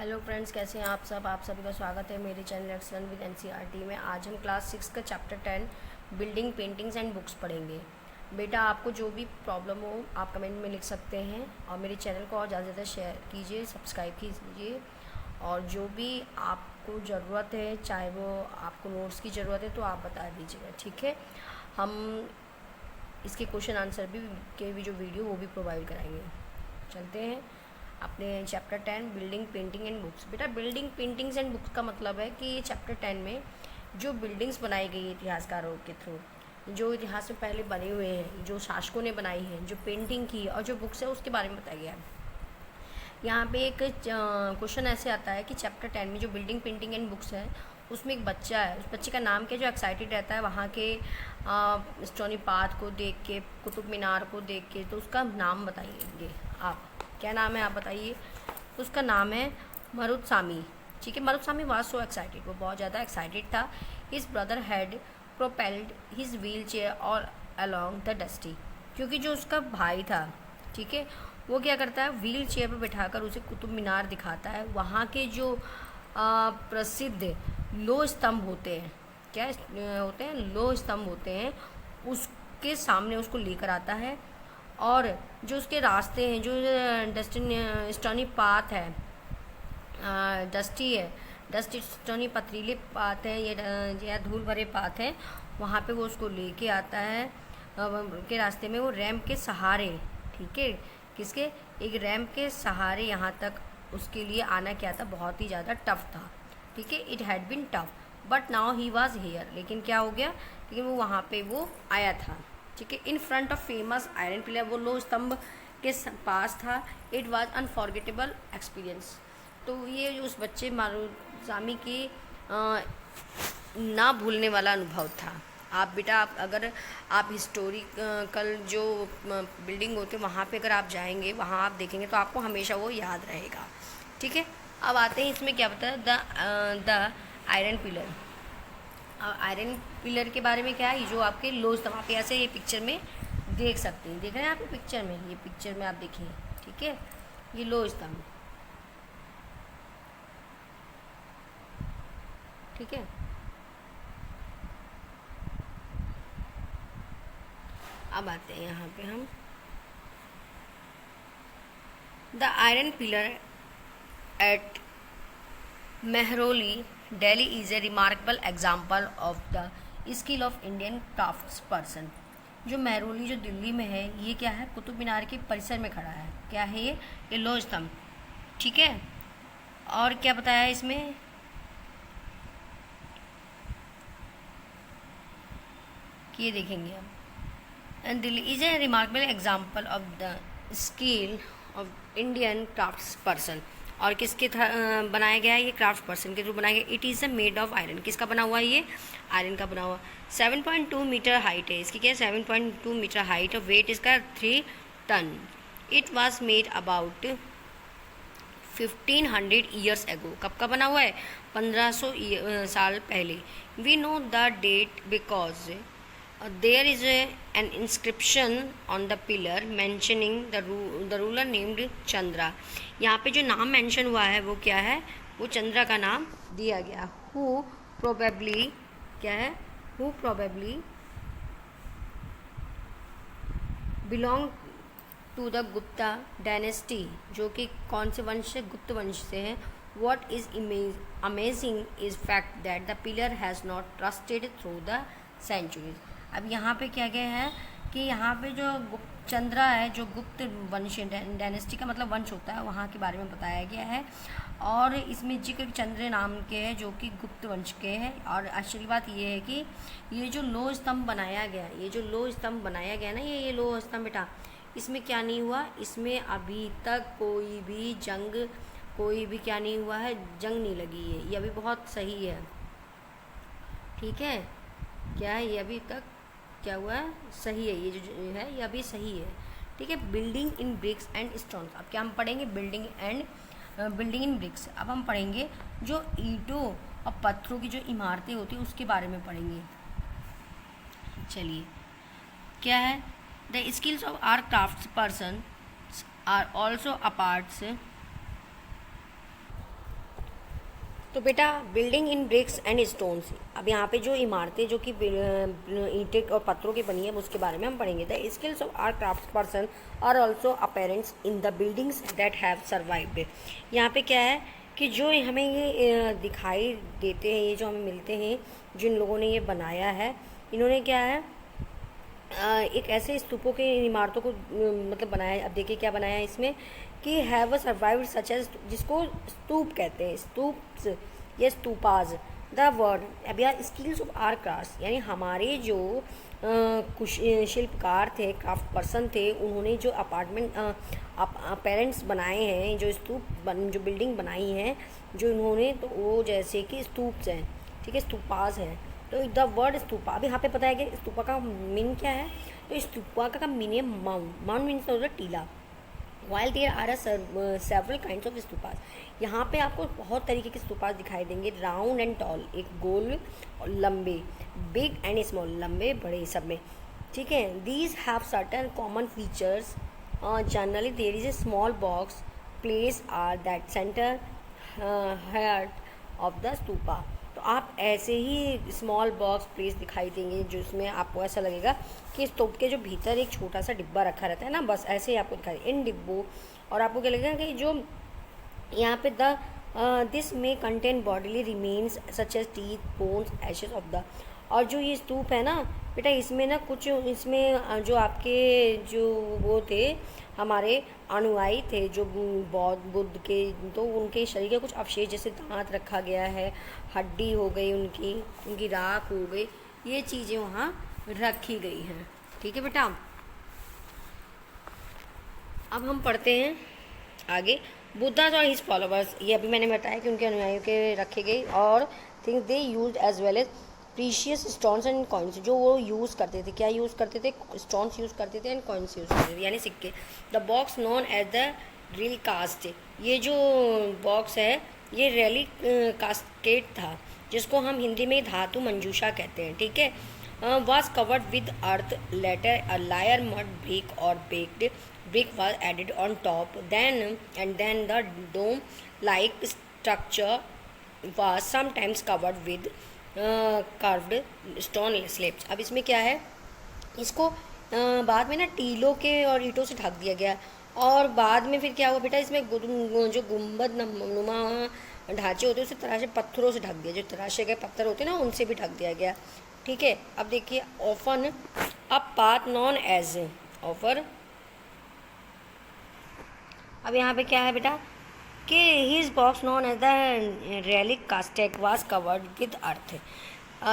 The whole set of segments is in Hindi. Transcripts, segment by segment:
हेलो फ्रेंड्स, कैसे हैं आप सब। आप सभी का स्वागत है मेरे चैनल एक्सलेंट विद एनसीईआरटी में। आज हम क्लास 6 का chapter 10 building paintings and books पढ़ेंगे। बेटा, आपको जो भी प्रॉब्लम हो आप कमेंट में लिख सकते हैं और मेरे चैनल को और ज़्यादा से ज़्यादा शेयर कीजिए, सब्सक्राइब कीजिए। और जो भी आपको ज़रूरत है, चाहे वो आपको नोट्स की ज़रूरत है तो आप बता दीजिएगा, ठीक है। हम इसके क्वेश्चन आंसर भी जो वीडियो वो भी प्रोवाइड कराएंगे। चलते हैं अपने chapter 10 building painting and books. बेटा, बिल्डिंग पेंटिंग्स एंड बुक्स का मतलब है कि चैप्टर 10 में जो बिल्डिंग्स बनाई गई इतिहासकारों के थ्रू, जो इतिहास में पहले बने हुए हैं, जो शासकों ने बनाई हैं, जो पेंटिंग की और जो बुक्स है उसके बारे में बताया गया है। यहाँ पे एक क्वेश्चन ऐसे आता है कि चैप्टर 10 में जो बिल्डिंग पेंटिंग एंड बुक्स है उसमें एक बच्चा है, उस बच्चे का नाम क्या, जो एक्साइटेड रहता है वहाँ के स्टोनी पाथ को देख के, कुतुब मीनार को देख के। तो उसका नाम बताइए आप, क्या नाम है आप बताइए। तो उसका नाम है मरुदसामी, ठीक है। मरुदसामी वाज सो एक्साइटेड, वो बहुत ज़्यादा एक्साइटेड था। His brother had propelled his wheel chair और अलॉन्ग द डस्टी, क्योंकि जो उसका भाई था, ठीक है, वो क्या करता है, व्हील चेयर पर बिठाकर उसे कुतुब मीनार दिखाता है। वहाँ के जो प्रसिद्ध लोह स्तंभ होते हैं, क्या होते हैं, लोह स्तंभ होते हैं, उसके सामने उसको लेकर आता है। और जो उसके रास्ते हैं, जो स्टोनी पाथ है, डस्टी स्टोनी पथरीले पाथ है, ये धूल भरे पाथ है, वहाँ पे वो उसको लेके आता है। के रास्ते में वो रैंप के सहारे, ठीक है, किसके, एक रैंप के सहारे यहाँ तक उसके लिए आना क्या था, बहुत ही ज़्यादा टफ था, ठीक है। It had been tough but now he was here, लेकिन क्या हो गया, लेकिन वो वहाँ पे वो आया था, ठीक है। In front of famous iron pillar, वो लोह स्तंभ के पास था। It was unforgettable experience. तो ये उस बच्चे मारुसामी की ना भूलने वाला अनुभव था। आप बेटा, अगर आप हिस्टोरिकल जो बिल्डिंग होते वहाँ पे अगर आप जाएंगे, वहाँ आप देखेंगे तो आपको हमेशा वो याद रहेगा, ठीक है। अब आते हैं इसमें क्या बताया, the iron pillar. Iron pillar के बारे में क्या है, जो आपके लोह स्तंभ, आप ऐसे ये पिक्चर में देख सकते हैं, देख रहे हैं आप पिक्चर में, ये पिक्चर में आप देखिए, ठीक है, ये लोह स्तंभ, ठीक है। अब आते हैं यहाँ पे हम, the iron pillar at Mehrauli Delhi is a remarkable example of the skill of Indian crafts person. जो मेहरौली जो दिल्ली में है, ये क्या है, कुतुब मीनार के परिसर में खड़ा है। क्या है ये लोह स्तंभ, ठीक है। और क्या बताया है इसमें, कि ये देखेंगे हम, and Delhi is a remarkable example of the skill of Indian crafts person. और किसके बनाया गया है, ये क्राफ्ट पर्सन के थ्रू बनाया गया। It is a made of iron, किसका बना हुआ है, ये आयरन का बना हुआ। 7.2 मीटर हाइट है इसकी, क्या है, 7.2 मीटर हाइट, और वेट इसका 3 ton. It was made about 1500 years ago. कब का बना हुआ है, 1500 साल पहले। We know the date because there is an inscription on the pillar mentioning the ruler named Chandra. यहाँ पे जो नाम मेंशन हुआ है वो क्या है, वो चंद्रा का नाम दिया गया। who probably, क्या है, who probably belong to the Gupta dynasty, जो कि कौन से वंश से, गुप्त वंश से है। what is amazing is fact that the pillar has not rusted through the centuries। अब यहाँ पे क्या गया है कि यहाँ पे जो चंद्रा है, जो गुप्त वंश, डायनेस्टी का मतलब वंश होता है, वहाँ के बारे में बताया गया है। और इसमें जिक्र चंद्र नाम के हैं, जो कि गुप्त वंश के हैं। और आश्चर्य बात ये है कि ये जो लोह स्तंभ बनाया गया, ये जो लोह स्तंभ बनाया गया ना, ये लोह स्तंभ बेटा, इसमें क्या नहीं हुआ, इसमें अभी तक कोई भी जंग, कोई भी क्या नहीं हुआ है, जंग नहीं लगी है। ये अभी बहुत सही है, ठीक है, क्या है, ये अभी तक क्या हुआ है, सही है, ये जो है ये अभी सही है, ठीक है। Building in bricks and stones. अब क्या हम पढ़ेंगे, बिल्डिंग इन ब्रिक्स। अब हम पढ़ेंगे जो ईंटों और पत्थरों की जो इमारतें होती हैं उसके बारे में पढ़ेंगे। चलिए, क्या है, the skills of our craft person are also apparent तो बेटा building in bricks and stones, अब यहाँ पे जो इमारतें जो कि ईंटें और पत्थरों की बनी है उसके बारे में हम पढ़ेंगे। The skills of our craft person are also apparent in the buildings that have survived. यहाँ पे क्या है कि जो हमें ये दिखाई देते हैं, ये जो हमें मिलते हैं, जिन लोगों ने ये बनाया है, इन्होंने क्या है एक ऐसे स्तूपों के इमारतों को मतलब बनाया है। अब देखिए क्या बनाया है इसमें कि हैव अ सच एज, जिसको स्तूप कहते हैं, स्तूप्स या स्तूपाज। द वर्ड अब यार स्किल्स ऑफ आर क्राफ्ट, यानी हमारे जो कुछ शिल्पकार थे, क्राफ्ट पर्सन थे, उन्होंने जो पेरेंट्स बनाए हैं, जो जो बिल्डिंग बनाई हैं जो इन्होंने, तो वो जैसे कि स्तूप्स हैं, ठीक है, स्तूपाज हैं। तो द वर्ड स्तूपा, अभी यहाँ पे पता है कि स्तूपा का मीन क्या है। तो स्तूपा का मीन है माउंट, माउंट मीन्स होता है टीला। While there are several kinds of stupas, यहाँ पे आपको बहुत तरीके के स्तूपास दिखाई देंगे। राउंड एंड टॉल, एक गोल और लंबे, बिग एंड स्मॉल, लंबे बड़े सब में, ठीक है। These have certain common features. Generally there is a small box place are that centre heart of the stupa. तो आप ऐसे ही स्मॉल बॉक्स प्लेस दिखाई देंगे जिसमें आपको ऐसा लगेगा कि स्तूप के जो भीतर एक छोटा सा डिब्बा रखा रहता है ना, बस ऐसे ही आपको दिखाई इन डिब्बों। और आपको क्या लगेगा कि जो यहाँ पे दिस में contain bodily remains such as teeth, bones, ashes of the. और जो ये स्तूप है ना बेटा, इसमें ना कुछ इसमें जो आपके जो वो थे हमारे अनुयायी थे, जो बौद्ध बुद्ध के, तो उनके शरीर के कुछ अवशेष जैसे दांत रखा गया है, हड्डी हो गई उनकी राख हो गई, ये चीज़ें वहाँ रखी गई हैं, ठीक है बेटा। अब हम पढ़ते हैं आगे। बुद्धा और हिज फॉलोवर्स, ये अभी मैंने बताया कि उनके अनुयायियों के रखे गए, और things they use as well as precious stones and coins, जो वो यूज़ करते थे, क्या यूज़ करते थे, स्टोन्स यूज़ करते थे एंड कॉइन्स यूज़ करते थे, यानी सिक्के। The box known as the real cast, ये जो बॉक्स है ये रैली कास्केट था, जिसको हम हिंदी में धातु मंजूषा कहते हैं, ठीक है। was covered with earth, later a layer mud brick or baked brick was added on top, then the dome like structure was sometimes covered with carved stone slabs। अब इसमें क्या है, इसको बाद में ना टीलों के और ईंटों से ढक दिया गया, और बाद में फिर क्या हुआ बेटा, इसमें जो गुंबद नुमा ढांचे होते हैं उसे तराशे पत्थरों से ढक दिया, जो तराशे गए पत्थर होते हैं ना उनसे भी ढक दिया गया, ठीक है। अब देखिए often a path known as offer, अब यहाँ पे क्या है बेटा कि his box known as the relic casket was covered with earth,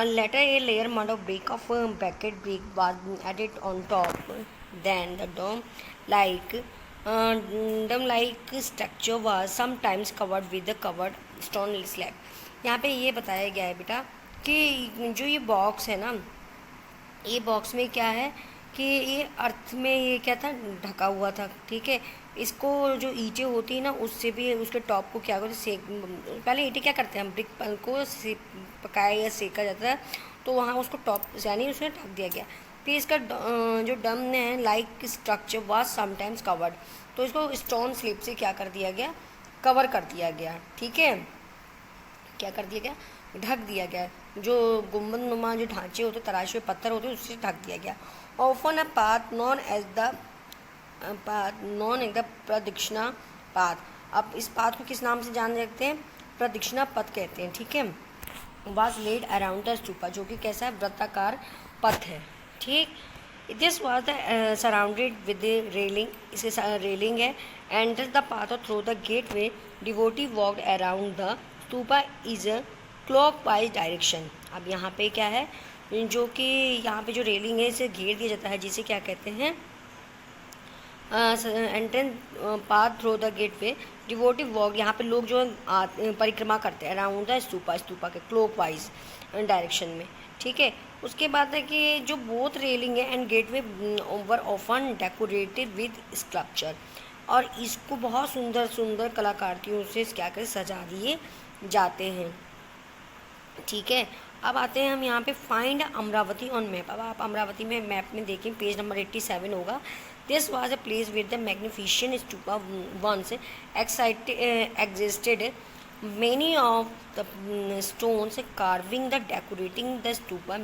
later a layer mud of brick of packet brick was added on top, then the dome like structure was sometimes covered with the covered stone slab. यहाँ पे ये बताया गया है बेटा कि जो ये बॉक्स है ना, ये बॉक्स में क्या है कि ये अर्थ में ये क्या था, ढका हुआ था, ठीक है। इसको जो ईंटें होती है ना उससे भी उसके टॉप को क्या करते, पहले ईंटें क्या करते हैं, हम ब्रिक को पकाया या सेका जाता है, तो वहाँ उसको टॉप यानी उसमें ढक दिया गया। फिर इसका जो डम है like structure was sometimes covered, तो इसको स्टोन स्लिप से क्या कर दिया गया, कवर कर दिया गया, ठीक है। क्या कर दिया गया, ढक दिया गया, जो गुम्बद नुमा जो ढांचे होते, तराशे हुए पत्थर होते, उससे ढक दिया गया। Often a path known as the pradakshina path, अब इस पाथ को किस नाम से जान रखते हैं, प्रदक्षिणा पथ कहते हैं, ठीक है। Was laid around the stupa, जो कि कैसा है, वृत्ताकार पथ है, ठीक। This was the surrounded with railing, इसके रेलिंग है, and the path through the gateway devotee walked around the stupa is clockwise direction. अब यहाँ पे क्या है, जो कि यहाँ पे जो रेलिंग है इसे घेर दिया जाता है, जिसे क्या कहते हैं, entrance path through the gateway devotees walk, यहाँ पे लोग जो परिक्रमा करते हैं अराउंड द स्तूपा के क्लॉकवाइज डायरेक्शन में, ठीक है। उसके बाद है कि जो बोथ रेलिंग है and gateway were often decorated with sculpture, और इसको बहुत सुंदर सुंदर कलाकृतियों से क्या कर सजा दिए जाते हैं, ठीक है। अब आते हैं हम यहाँ पे फाइंड अमरावती ऑन मैप। अब आप अमरावती में मैप में देखें, पेज नंबर 87 होगा। This was a place with the magnificent stupa once existed Many of the stones carving the decorating the stupa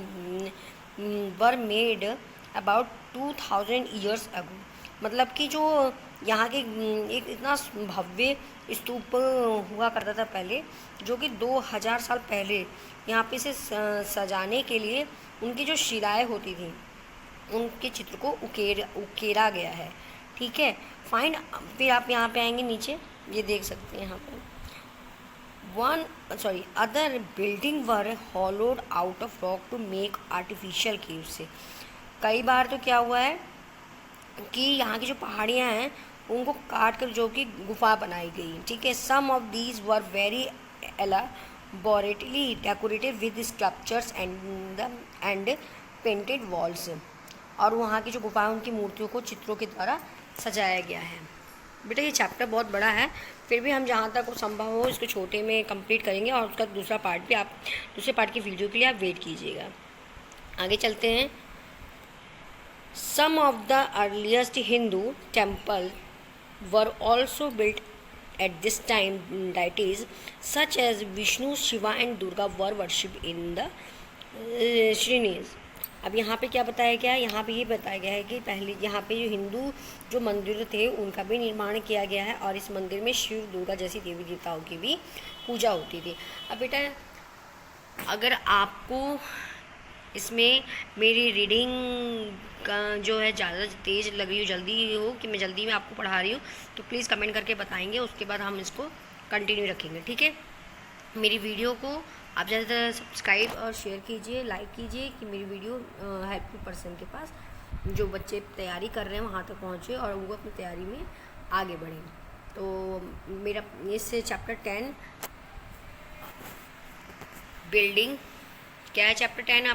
were made about 2000 years ago. मतलब कि जो यहाँ के एक इतना भव्य स्तूप हुआ करता था पहले, जो कि 2000 साल पहले यहाँ पे से सजाने के लिए उनकी जो शिलाएँ होती थी उनके चित्र को उकेरा गया है। ठीक है, फाइंड। फिर आप यहाँ पे आएंगे नीचे, ये देख सकते हैं यहाँ पे other building were hollowed out of rock to make artificial caves से। कई बार तो क्या हुआ है कि यहाँ की जो पहाड़ियाँ हैं उनको काट कर जो कि गुफा बनाई गई। ठीक है, some of these were very elaborately decorated with sculptures and painted walls। और वहाँ की जो गुफाएं उनकी मूर्तियों को चित्रों के द्वारा सजाया गया है। बेटा ये चैप्टर बहुत बड़ा है, फिर भी हम जहाँ तक संभव हो इसको छोटे में कंप्लीट करेंगे, और उसका दूसरा पार्ट भी आप दूसरे पार्ट की वीडियो के लिए आप वेट कीजिएगा। आगे चलते हैं। Some of the earliest Hindu temple were also built at this time. Deities such as Vishnu, Shiva and Durga were worshipped in the Shrines। अब यहाँ पे क्या बताया गया है? यहाँ पे ये बताया गया है कि पहले यहाँ पे जो हिंदू जो मंदिर थे उनका भी निर्माण किया गया है, और इस मंदिर में शिव, दुर्गा जैसी देवी देवताओं की भी पूजा होती थी। अब बेटा अगर आपको इसमें मेरी रीडिंग का जो है ज़्यादा तेज़ लग रही हो, जल्दी हो कि मैं जल्दी में आपको पढ़ा रही हूँ, तो प्लीज़ कमेंट करके बताएंगे, उसके बाद हम इसको कंटिन्यू रखेंगे। ठीक है, मेरी वीडियो को आप ज़्यादा से ज़्यादा सब्सक्राइब और शेयर कीजिए, लाइक कीजिए कि मेरी वीडियो हेल्पफुल पर्सन के पास, जो बच्चे तैयारी कर रहे हैं वहाँ तक पहुँचे और वो अपनी तैयारी में आगे बढ़ें। तो मेरा इससे चैप्टर 10 बिल्डिंग, क्या है चैप्टर 10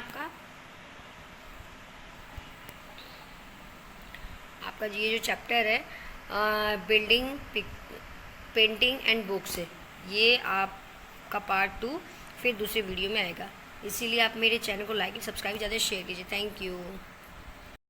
आपका ये जो चैप्टर है बिल्डिंग, पेंटिंग एंड बुक्स, ये आपका पार्ट 2 फिर दूसरे वीडियो में आएगा। इसीलिए आप मेरे चैनल को लाइक, सब्सक्राइब, ज़्यादा शेयर कीजिए। Thank you.